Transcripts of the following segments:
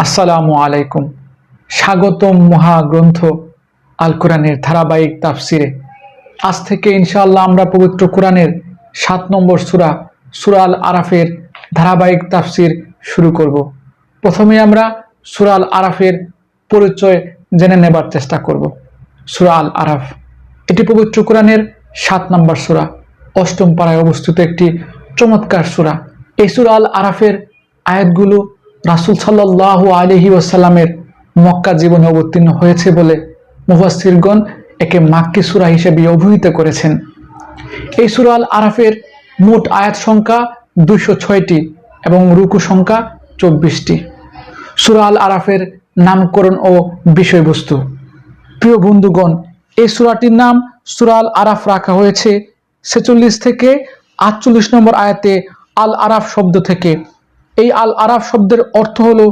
আসসালামু আলাইকুম। স্বাগতম মহাগ্রন্থ আল কোরআনের ধারাবাহিক তাফসিরে। আজ থেকে ইনশাআল্লাহ আমরা পবিত্র কোরআনের 7 নম্বর সূরা সূরা আল আরাফের ধারাবাহিক তাফসির শুরু করব। প্রথমে আমরা সূরা আল আরাফের পরিচয় জেনে নেবার চেষ্টা করব। সূরা আল আরাফ এটি পবিত্র কোরআনের 7 নম্বর সূরা, 8ম পারায় অবস্থিত একটি চমৎকার সূরা। এই সূরা আল আরাফের আয়াতগুলো রাসূল সাল্লাল্লাহু আলাইহি ওয়াসাল্লামের মক্কা জীবনে অবতীর্ণ হয়েছে বলে মুফাসসিরগণ একে মাক্কি সূরা হিসেবে অভিহিত করেছেন। এই সূরা আল আরাফের মোট আয়াত সংখ্যা 206টি এবং রুকু সংখ্যা 24টি। সূরা আল আরাফের নামকরণ ও বিষয়বস্তু। প্রিয় বন্ধুগণ, এই সূরাটির নাম সূরা আল আরাফ রাখা হয়েছে 46 থেকে 48 নম্বর আয়াতে আল আরাফ শব্দ থেকে। এই আল আরাফ শব্দের অর্থ হলো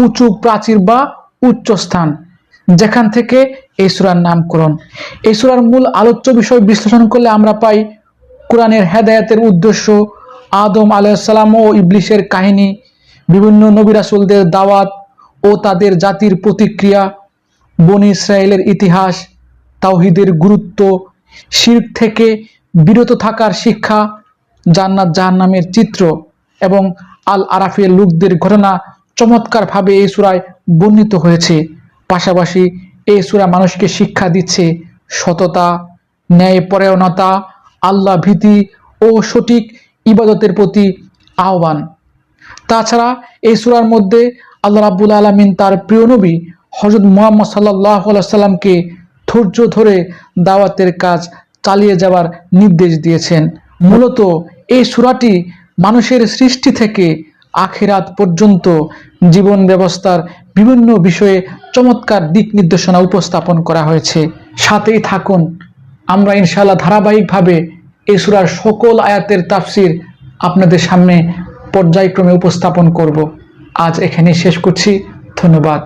উঁচু প্রাচীর বা উচ্চ স্থান, যেখান থেকে এই সূরার নামকরণ। এই সূরার মূল আলোচ্য বিষয় বিশ্লেষণ করলে আমরা পাই কোরআনের হেদায়েতের উদ্দেশ্য, আদম আলাইহিস সালাম ও ইবলিসের কাহিনী, বিভিন্ন নবী রাসূলদের দাওয়াত ও তাদের জাতির প্রতিক্রিয়া, বনী ইসরায়েলের ইতিহাস, তাওহীদের গুরুত্ব, শিরক থেকে বিরত থাকার শিক্ষা, জান্নাত জাহান্নামের চিত্র এবং আল আরাফের লোকদের ঘটনা চমৎকারভাবে এই সূরায় বর্ণিত হয়েছে। পাশাপাশি এই সূরা মানুষকে শিক্ষা দিচ্ছে সততা, ন্যায়পরায়ণতা, আল্লাহ ভীতি ও সঠিক ইবাদতের প্রতি আহ্বান। তাছাড়া এই সূরার মধ্যে আল্লাহ রাব্বুল আলামিন তার প্রিয় নবী হযরত মুহাম্মদ সাল্লাল্লাহু আলাইহি ওয়াসাল্লামকে ধৈর্য ধরে দাওয়াতের কাজ চালিয়ে যাওয়ার নির্দেশ দিয়েছেন। মূলত এই সূরাটি মানুষের সৃষ্টি থেকে আখিরাত পর্যন্ত জীবন ব্যবস্থার বিভিন্ন বিষয়ে চমৎকার দিক নির্দেশনা উপস্থাপন করা হয়েছে। সাথেই থাকুন, আমরা ইনশাআল্লাহ ধারাবাহিকভাবে এই সূরার সকল আয়াতের তাফসির আপনাদের সামনে পর্যায়ক্রমে উপস্থাপন করব। আজ এখানেই শেষ করছি। ধন্যবাদ।